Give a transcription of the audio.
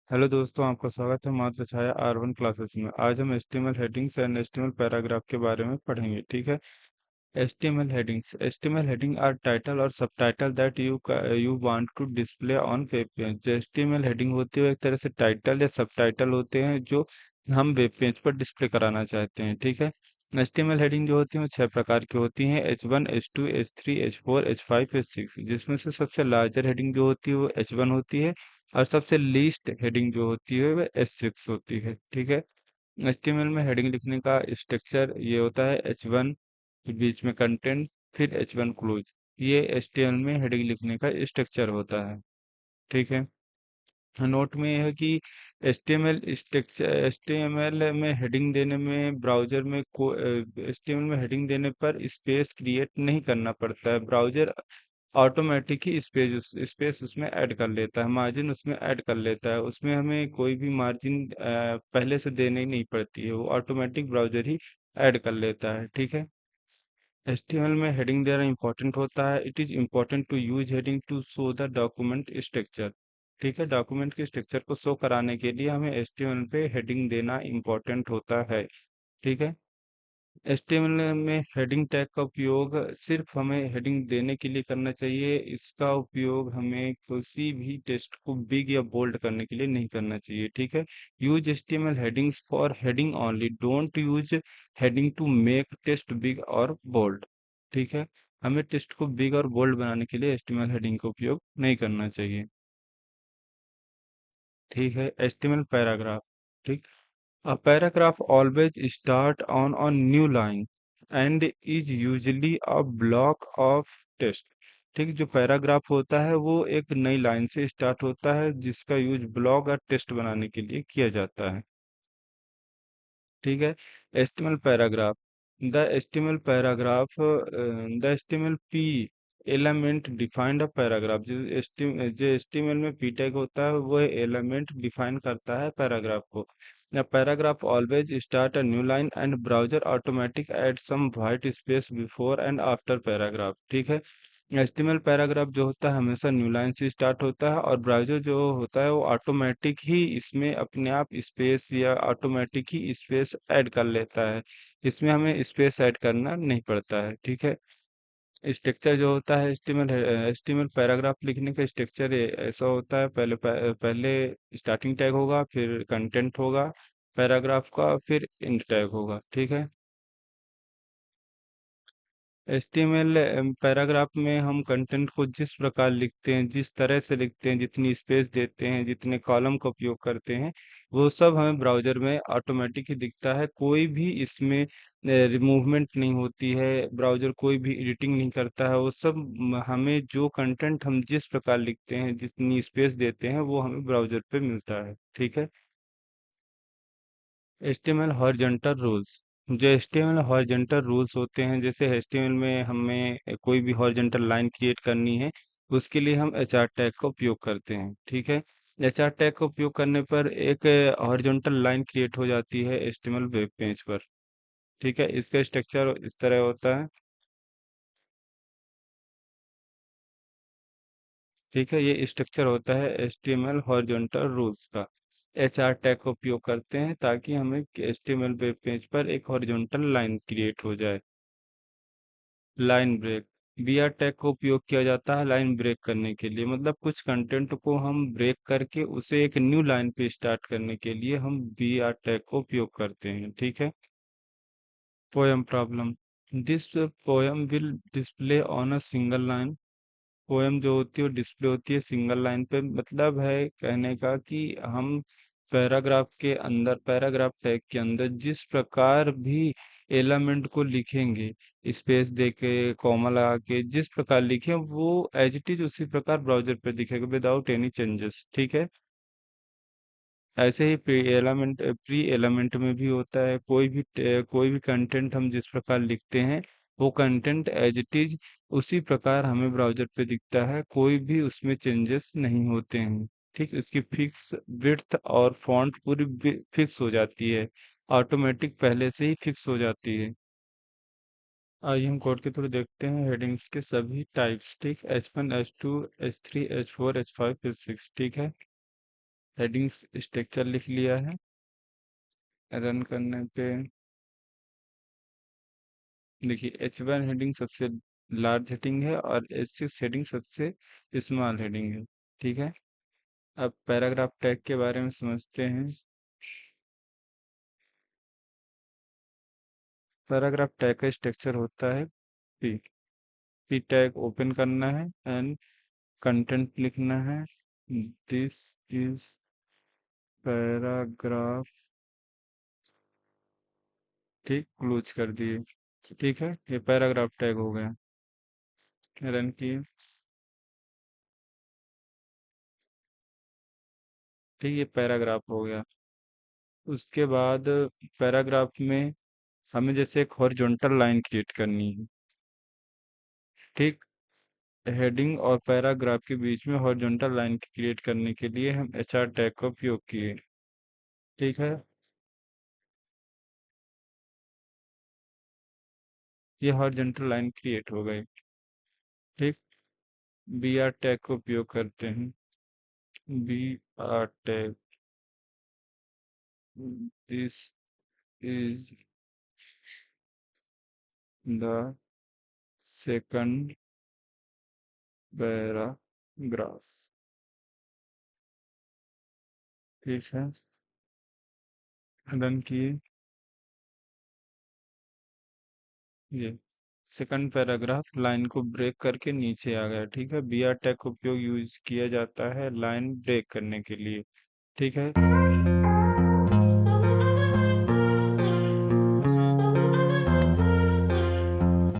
Hello दोस्तों, आपका स्वागत है मात्र छाया R1 क्लासेस में। आज हम HTML headings and HTML paragraph के बारे में पढ़ेंगे। ठीक है। एचटीएमएल हेडिंग आर टाइटल और subtitle that you want to display on web page. जो एचटीएमएल हेडिंग होती है वो एक तरह से टाइटल या सब टाइटल होते हैं जो हम वेब पेज पर डिस्प्ले कराना चाहते हैं। ठीक है। एचटीएमएल हेडिंग जो होती है वो 6 प्रकार की होती हैं: H1, H2, H3, H4, H5, H6। जिसमें से सबसे लार्जर हेडिंग जो होती है वो H1 होती है और सबसे लीस्ट हेडिंग जो होती है वह H6 होती है। ठीक है। एचटीएमएल में हेडिंग लिखने का स्ट्रक्चर ये होता है: H1 के बीच में कंटेंट, फिर H1 क्लोज। ये एचटीएमएल में हेडिंग लिखने का स्ट्रक्चर होता है। ठीक है। नोट में यह है कि एचटीएमएल में हेडिंग देने में ब्राउज़र में एचटीएमएल में हेडिंग देने पर स्पेस क्रिएट नहीं करना पड़ता है। ब्राउज़र ऑटोमेटिक ही स्पेस उसमें ऐड कर लेता है, मार्जिन उसमें ऐड कर लेता है। उसमें हमें कोई भी मार्जिन पहले से देनी नहीं पड़ती है, वो ऑटोमेटिक ब्राउज़र ही ऐड कर लेता है। ठीक है। एचटीएमएल में हेडिंग देना इंपॉर्टेंट होता है। It is important to use heading to show the document structure. ठीक है। डॉक्यूमेंट के स्ट्रक्चर को शो कराने के लिए हमें एचटीएमएल पे हेडिंग देना इम्पोर्टेंट होता है। ठीक है। एचटीएमएल में हेडिंग टैग का उपयोग सिर्फ हमें हेडिंग देने के लिए करना चाहिए। इसका उपयोग हमें किसी भी टेक्स्ट को बिग या बोल्ड करने के लिए नहीं करना चाहिए। ठीक है। Use HTML headings for heading only, don't use heading to make text big और बोल्ड। ठीक है। हमें टेक्स्ट को बिग और बोल्ड बनाने के लिए एचटीएमएल हेडिंग का उपयोग नहीं करना चाहिए। ठीक है। HTML paragraph. ठीक। A paragraph always start on a new line and is usually a block of text। ठीक। जो पैराग्राफ होता है वो एक नई लाइन से स्टार्ट होता है जिसका यूज ब्लॉग और टेक्स्ट बनाने के लिए किया जाता है। ठीक है। HTML paragraph. The HTML paragraph the HTML p element defined a paragraph. जो एस्टिमल में पी टैग होता है वो एलिमेंट डिफाइन करता है पैराग्राफ को। The paragraph always start a new line and browser automatic add some white space before and after paragraph. ठीक है। एचटीएमएल पैराग्राफ जो होता है हमेशा न्यू लाइन से स्टार्ट होता है और ब्राउज़र जो होता है वो ऑटोमेटिक ही इसमें अपने आप स्पेस या ऑटोमेटिक ही स्पेस ऐड कर लेता है। इसमें हमें स्पेस ऐड करना नहीं पड़ता है। ठीक है। स्ट्रक्चर जो होता है एचटीएमएल पैराग्राफ लिखने का स्ट्रक्चर ऐसा होता है: पहले स्टार्टिंग टैग होगा, फिर कंटेंट होगा पैराग्राफ का, फिर एंड टैग होगा। ठीक है। एचटीएमएल पैराग्राफ में हम कंटेंट को जिस प्रकार लिखते हैं, जिस तरह से लिखते हैं, जितनी स्पेस देते हैं, जितने कॉलम का उपयोग करते हैं, वो सब हमें ब्राउज़र में ऑटोमेटिक ही दिखता है। कोई भी इसमें रिमूवमेंट नहीं होती है, ब्राउज़र कोई भी एडिटिंग नहीं करता है। वो सब हमें जो कंटेंट हम जिस प्रकार लिखते हैं, जितनी स्पेस देते हैं, वो हमें ब्राउज़र पे मिलता है। ठीक है। HTML horizontal rules. जो एचटीएमएल हॉरिजॉन्टल रूल्स होते हैं, जैसे एचटीएमएल में हमें कोई भी हॉरिजॉन्टल लाइन क्रिएट करनी है, उसके लिए हम एचआर टैग का उपयोग करते हैं। ठीक है। एचआर टैग का उपयोग करने पर एक हॉरिजॉन्टल लाइन क्रिएट हो जाती है एचटीएमएल वेब पेज पर। ठीक है। इसका स्ट्रक्चर इस तरह होता है। ठीक है। ये स्ट्रक्चर होता है एचटीएमएल हॉरिजॉन्टल रूल्स का। एचआर टैग का उपयोग करते हैं ताकि हमें एचटीएमएल वेब पेज पर एक हॉरिजॉन्टल लाइन क्रिएट हो जाए। Line break. बीआर टैग का उपयोग किया जाता है लाइन ब्रेक करने के लिए, मतलब कुछ कंटेंट को हम ब्रेक करके उसे एक न्यू लाइन पे स्टार्ट करने के लिए हम बीआर टैग का उपयोग करते हैं। ठीक है। Poem problem. This poem will display on a single line. Poem जो होती है वो डिस्प्ले होती है सिंगल लाइन पे। मतलब है कहने का कि हम पैराग्राफ के अंदर, पैराग्राफ टैग के अंदर जिस प्रकार भी एलिमेंट को लिखेंगे, स्पेस दे के, कॉमा लगा के, जिस प्रकार लिखें वो एज इट इज उसी प्रकार ब्राउजर पे दिखेगा विदाउट एनी चेंजेस। ठीक है। ऐसे ही प्री एलिमेंट में भी होता है। कोई भी कंटेंट हम जिस प्रकार लिखते हैं वो कंटेंट एज इट इज उसी प्रकार हमें ब्राउजर पे दिखता है, कोई भी उसमें चेंजेस नहीं होते हैं। ठीक। इसकी फिक्स विड्थ और फॉन्ट पूरी फिक्स हो जाती है, ऑटोमेटिक पहले से ही फिक्स हो जाती है। आइए हम कोड के थ्रू देखते हैं हेडिंग्स के सभी टाइप्स। ठीक। H1, H2, H3, H4, H5, H6। ठीक है। हेडिंग्स स्ट्रक्चर लिख लिया है। रन करने पे देखिए H1 हेडिंग सबसे लार्ज हेडिंग है और H6 हेडिंग सबसे स्मॉल हेडिंग है। ठीक है, अब पैराग्राफ टैग के बारे में समझते हैं। पैराग्राफ टैग का स्ट्रक्चर होता है पी पी टैग ओपन करना है एंड कंटेंट लिखना है। दिस इज पैराग्राफ, ठीक, क्लोज कर दिए। ठीक है, ये पैराग्राफ टैग हो गया। रन किए, ठीक, ये पैराग्राफ हो गया। उसके बाद पैराग्राफ में हमें जैसे एक हॉरिजॉन्टल लाइन क्रिएट करनी है। ठीक, हेडिंग और पैराग्राफ के बीच में हॉरिजॉन्टल लाइन क्रिएट करने के लिए हम HR टैग का उपयोग किए। ठीक है, ये हॉरिजॉन्टल लाइन क्रिएट हो गई। ठीक, BR टैग का उपयोग करते हैं। BR tag, this is the second paragraph. ठीक है, रन किए, ये सेकंड पैराग्राफ लाइन को ब्रेक करके नीचे आ गया। ठीक है, BR टैग का उपयोग यूज किया जाता है लाइन ब्रेक करने के लिए। ठीक है,